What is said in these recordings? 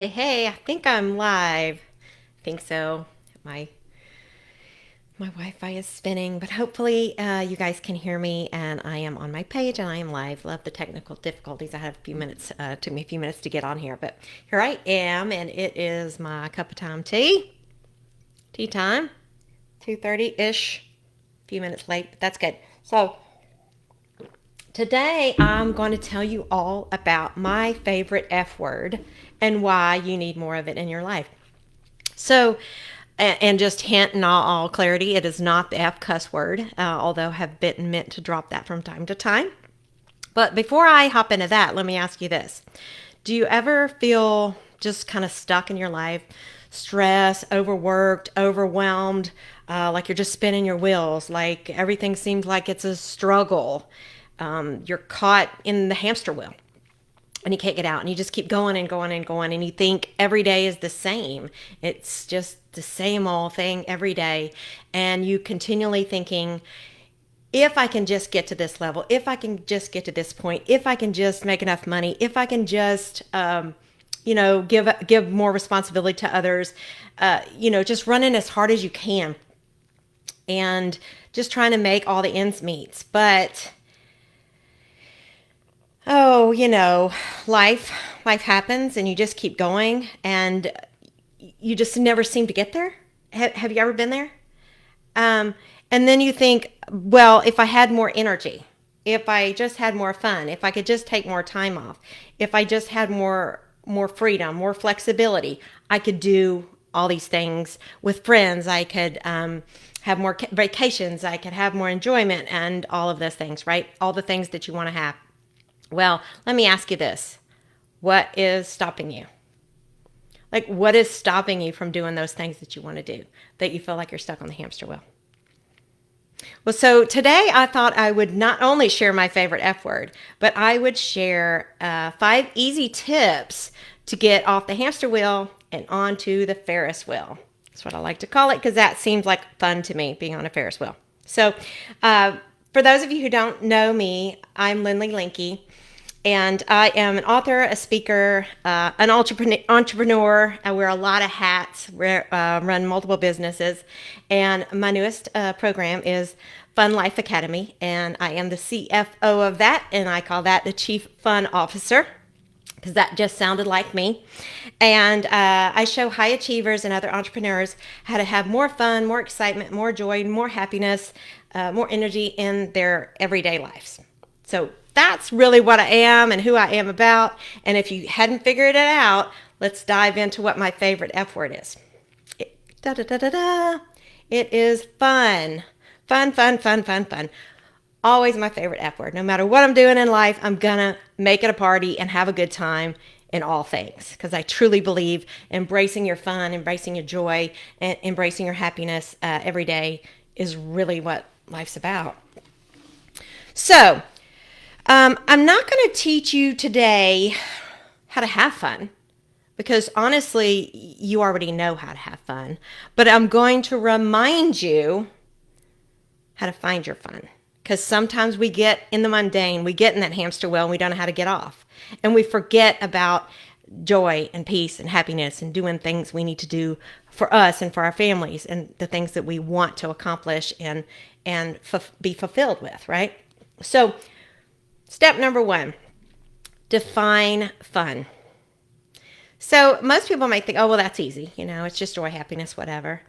Hey, I think I'm live. I think so. My my Wi-Fi is spinning, but hopefully you guys can hear me and I am on my page and I am live. Love the technical difficulties. I had a few minutes, took me a few minutes to get on here, but here I am and it is my cup of tea time, 2:30-ish, a few minutes late, but that's good. So today I'm going to tell you all about my favorite F word and why you need more of it in your life. So, and just hint in all clarity, it is not the F cuss word, although have been meant to drop that from time to time. But before I hop into that, let me ask you this. Do you ever feel just kind of stuck in your life? Stress, overworked, overwhelmed, like you're just spinning your wheels, like everything seems like it's a struggle. You're caught in the hamster wheel and you can't get out and you just keep going and going and going and you think every day is the same. It's just the same old thing every day. And you continually thinking, if I can just get to this level, if I can just get to this point, if I can just make enough money, if I can just, give more responsibility to others, just running as hard as you can and just trying to make all the ends meet. But oh, life happens and you just keep going and you just never seem to get there. Have you ever been there? Um, and then you think, well, if I had more energy, if I just had more fun, if I could just take more time off, if I just had more freedom, more flexibility, I could do all these things with friends. I could have more vacations. I could have more enjoyment and all of those things, right? All the things that you want to have. Well, let me ask you this. What is stopping you? Like, what is stopping you from doing those things that you want to do, that you feel like you're stuck on the hamster wheel? Well, so today I thought I would not only share my favorite F word, but I would share 5 easy tips to get off the hamster wheel and onto the Ferris wheel. That's what I like to call it because that seems like fun to me, being on a Ferris wheel. So, for those of you who don't know me, I'm Lynlee Linke, and I am an author, a speaker, an entrepreneur. I wear a lot of hats, run multiple businesses. And my newest program is Fun Life Academy. And I am the CFO of that. And I call that the Chief Fun Officer because that just sounded like me. And I show high achievers and other entrepreneurs how to have more fun, more excitement, more joy, more happiness, more energy in their everyday lives. So that's really what I am and who I am about. And if you hadn't figured it out, let's dive into what my favorite F word is. Da da da da da. It is fun. Fun, fun, fun, fun, fun. Always my favorite F word. No matter what I'm doing in life, I'm gonna make it a party and have a good time in all things because I truly believe embracing your fun, embracing your joy, and embracing your happiness every day is really what life's about. So, I'm not going to teach you today how to have fun because honestly, you already know how to have fun. But I'm going to remind you how to find your fun because sometimes we get in the mundane, we get in that hamster wheel and we don't know how to get off. And we forget about joy and peace and happiness and doing things we need to do for us and for our families and the things that we want to accomplish and be fulfilled with, right? So, step number 1, define fun. So most people might think, oh, well, that's easy. It's just joy, happiness, whatever.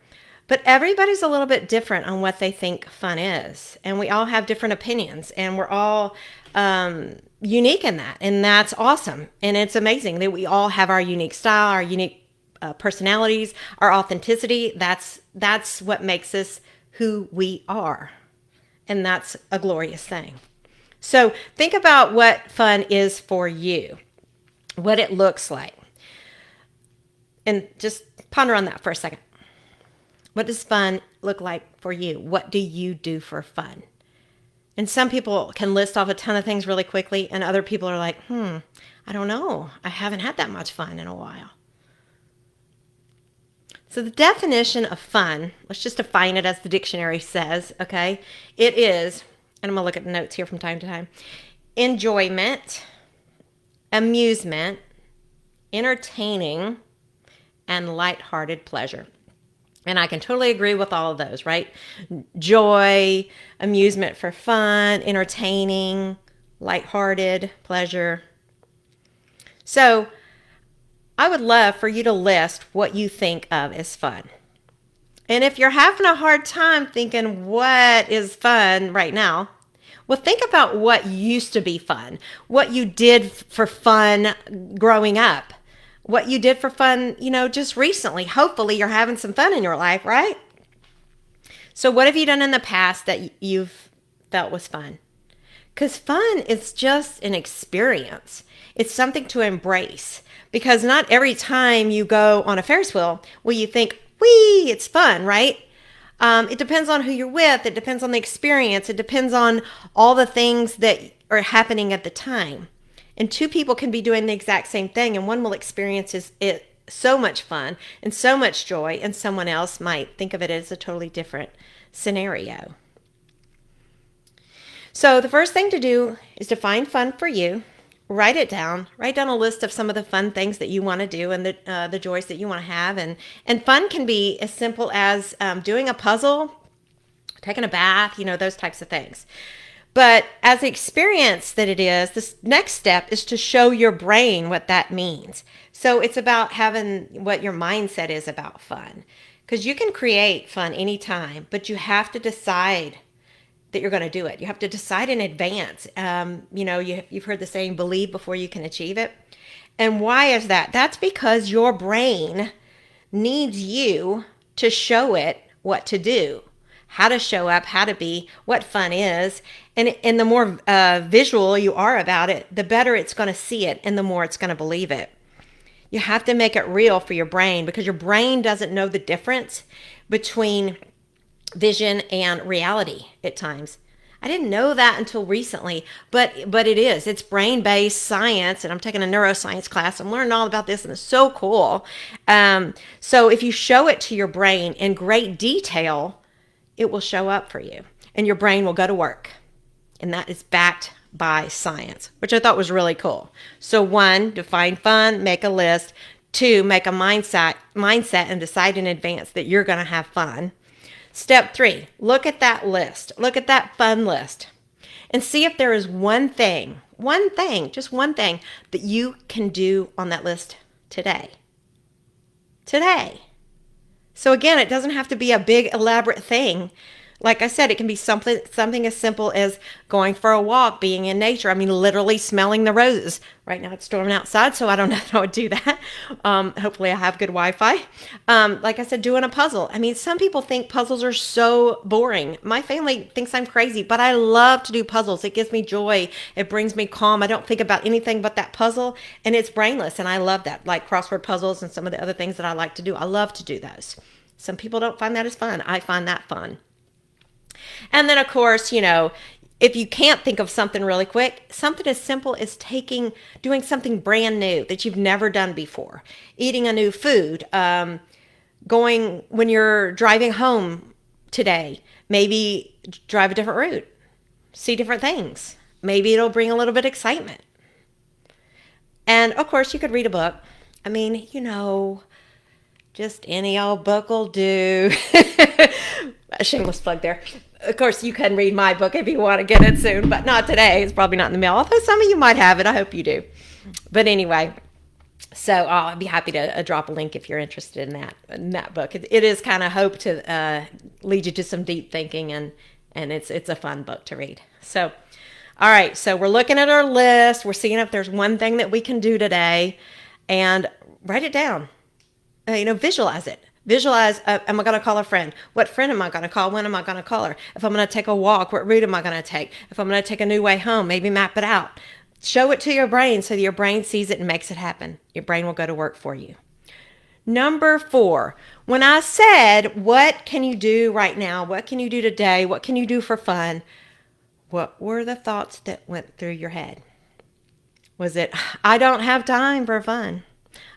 But everybody's a little bit different on what they think fun is. And we all have different opinions. And we're all unique in that. And that's awesome. And it's amazing that we all have our unique style, our unique personalities, our authenticity. That's what makes us who we are. And that's a glorious thing. So think about what fun is for you, what it looks like. And just ponder on that for a second. What does fun look like for you? What do you do for fun? And some people can list off a ton of things really quickly, and other people are like, I don't know. I haven't had that much fun in a while. So the definition of fun, let's just define it as the dictionary says, okay? It is, and I'm going to look at the notes here from time to time, enjoyment, amusement, entertaining, and lighthearted pleasure. And I can totally agree with all of those, right? Joy, amusement for fun, entertaining, lighthearted pleasure. So I would love for you to list what you think of as fun. And if you're having a hard time thinking what is fun right now, well, think about what used to be fun, what you did for fun growing up, what you did for fun, just recently. Hopefully you're having some fun in your life, right? So what have you done in the past that you've felt was fun? Because fun is just an experience. It's something to embrace, because not every time you go on a Ferris wheel will you think, whee, it's fun, right? It depends on who you're with. It depends on the experience. It depends on all the things that are happening at the time. And two people can be doing the exact same thing, and one will experience it so much fun and so much joy, and someone else might think of it as a totally different scenario. So the first thing to do is define fun for you. Write it down. Write down a list of some of the fun things that you want to do and the joys that you want to have. And fun can be as simple as doing a puzzle, taking a bath, those types of things. But as the experience that it is, this next step is to show your brain what that means. So it's about having what your mindset is about fun. Because you can create fun anytime, but you have to decide that you're going to do it. You have to decide in advance. You've heard the saying, believe before you can achieve it. And why is that? That's because your brain needs you to show it what to do, how to show up, how to be, what fun is. And the more visual you are about it, the better it's going to see it and the more it's going to believe it. You have to make it real for your brain, because your brain doesn't know the difference between vision and reality at times. I didn't know that until recently, but it is. It's brain-based science, and I'm taking a neuroscience class. I'm learning all about this, and it's so cool. So if you show it to your brain in great detail, it will show up for you, and your brain will go to work. And that is backed by science, which I thought was really cool. So 1, define fun, make a list. 2, make a mindset and decide in advance that you're going to have fun. Step 3, look at that list. Look at that fun list and see if there is one thing, just one thing that you can do on that list today. So again, it doesn't have to be a big elaborate thing. Like I said, it can be something as simple as going for a walk, being in nature. I mean, literally smelling the roses. Right now it's storming outside, so I don't know how I would do that. Hopefully I have good Wi-Fi. Like I said, doing a puzzle. I mean, some people think puzzles are so boring. My family thinks I'm crazy, but I love to do puzzles. It gives me joy. It brings me calm. I don't think about anything but that puzzle, and it's brainless, and I love that. Like crossword puzzles and some of the other things that I like to do. I love to do those. Some people don't find that as fun. I find that fun. And then, of course, if you can't think of something really quick, something as simple as doing something brand new that you've never done before, eating a new food, going when you're driving home today, maybe drive a different route, see different things. Maybe it'll bring a little bit of excitement. And, of course, you could read a book. I mean, just any old book will do. A shameless plug there. Of course, you can read my book if you want to get it soon, but not today. It's probably not in the mail, although some of you might have it. I hope you do. But anyway, so I'd be happy to drop a link if you're interested in that book. It is kind of hope to lead you to some deep thinking, and it's a fun book to read. So, all right, so we're looking at our list. We're seeing if there's one thing that we can do today, and write it down. Visualize it. Visualize, am I going to call a friend? What friend am I going to call? When am I going to call her? If I'm going to take a walk, what route am I going to take? If I'm going to take a new way home, maybe map it out. Show it to your brain so that your brain sees it and makes it happen. Your brain will go to work for you. Number 4, when I said, what can you do right now? What can you do today? What can you do for fun? What were the thoughts that went through your head? Was it, I don't have time for fun?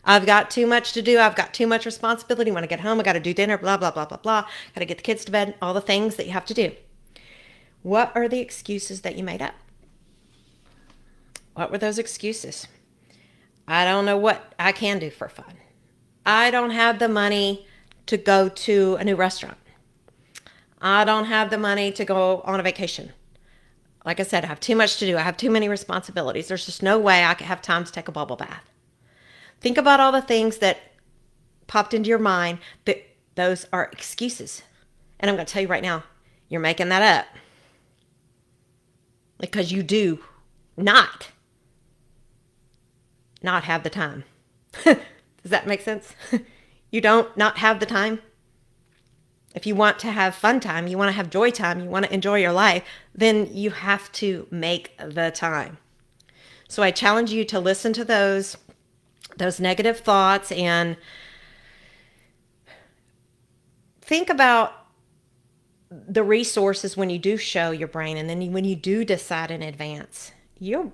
I've got too much to do. I've got too much responsibility. When I get home, I got to do dinner, blah, blah, blah, blah, blah. Got to get the kids to bed, all the things that you have to do. What are the excuses that you made up? What were those excuses? I don't know what I can do for fun. I don't have the money to go to a new restaurant. I don't have the money to go on a vacation. Like I said, I have too much to do. I have too many responsibilities. There's just no way I could have time to take a bubble bath. Think about all the things that popped into your mind, that those are excuses. And I'm going to tell you right now, you're making that up because you do not have the time. Does that make sense? You don't not have the time. If you want to have fun time, you want to have joy time, you want to enjoy your life, then you have to make the time. So I challenge you to listen to those negative thoughts and think about the resources when you do show your brain, and then when you do decide in advance, your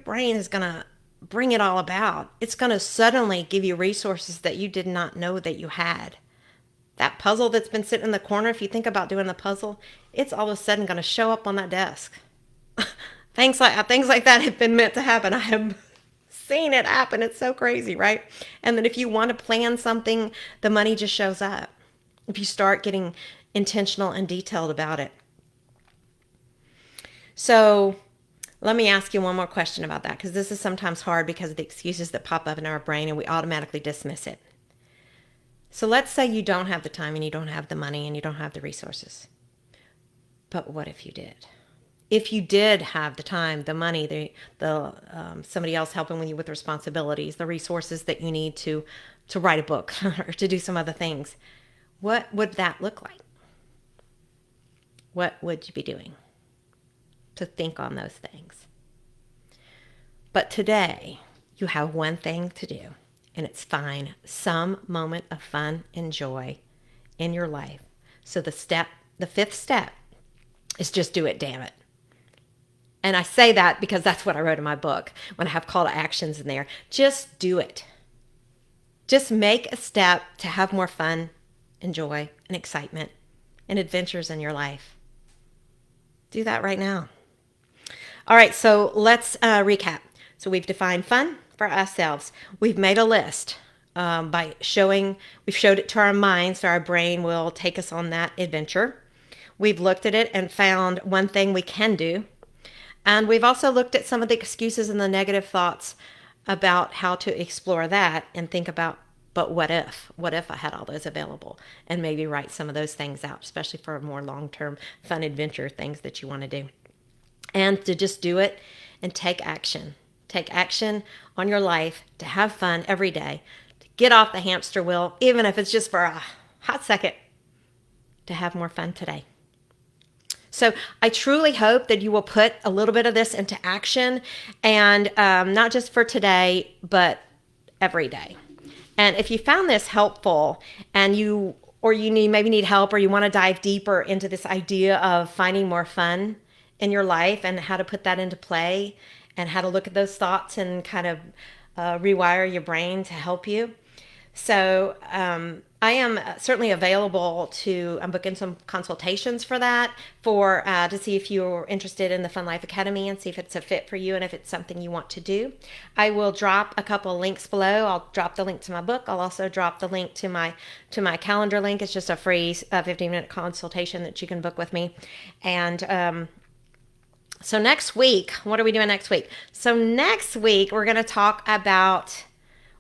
brain is going to bring it all about. It's going to suddenly give you resources that you did not know that you had. That puzzle that's been sitting in the corner, if you think about doing the puzzle, it's all of a sudden going to show up on that desk. Things like that have been meant to happen. I have seen it happen. It's so crazy, right? And then if you want to plan something, the money just shows up. If you start getting intentional and detailed about it. So let me ask you one more question about that, because this is sometimes hard because of the excuses that pop up in our brain and we automatically dismiss it. So let's say you don't have the time and you don't have the money and you don't have the resources. But what if you did? If you did have the time, the money, somebody else helping you with responsibilities, the resources that you need to write a book or to do some other things, what would that look like? What would you be doing? To think on those things. But today, you have one thing to do, and it's find some moment of fun and joy in your life. So the fifth step is just do it, damn it. And I say that because that's what I wrote in my book when I have call to actions in there. Just do it. Just make a step to have more fun and joy and excitement and adventures in your life. Do that right now. All right, so let's recap. So we've defined fun for ourselves. We've made a list we've showed it to our mind, so our brain will take us on that adventure. We've looked at it and found one thing we can do. And we've also looked at some of the excuses and the negative thoughts about how to explore that and think about, but what if? What if I had all those available? And maybe write some of those things out, especially for more long-term fun adventure things that you want to do. And to just do it and take action. Take action on your life to have fun every day, to get off the hamster wheel, even if it's just for a hot second, to have more fun today. So I truly hope that you will put a little bit of this into action, and not just for today, but every day. And if you found this helpful and you maybe need help, or you want to dive deeper into this idea of finding more fun in your life and how to put that into play and how to look at those thoughts and kind of rewire your brain to help you. So I am certainly available I'm booking some consultations for that, to see if you're interested in the Fun Life Academy and see if it's a fit for you and if it's something you want to do. I will drop a couple of links below. I'll drop the link to my book. I'll also drop the link to my calendar link. It's just a free 15-minute consultation that you can book with me. And so next week, what are we doing next week? So next week, we're going to talk about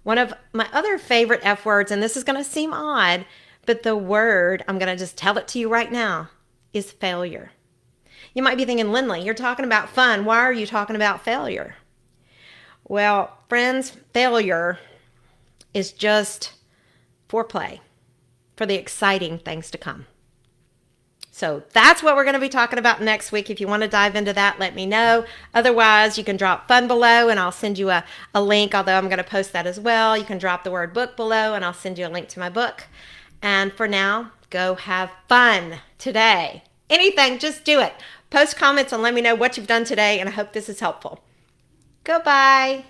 one of my other favorite F words, and this is going to seem odd, but the word, I'm going to just tell it to you right now, is failure. You might be thinking, Lynlee, you're talking about fun. Why are you talking about failure? Well, friends, failure is just foreplay for the exciting things to come. So that's what we're going to be talking about next week. If you want to dive into that, let me know. Otherwise, you can drop fun below and I'll send you a link, although I'm going to post that as well. You can drop the word book below and I'll send you a link to my book. And for now, go have fun today. Anything, just do it. Post comments and let me know what you've done today, and I hope this is helpful. Goodbye.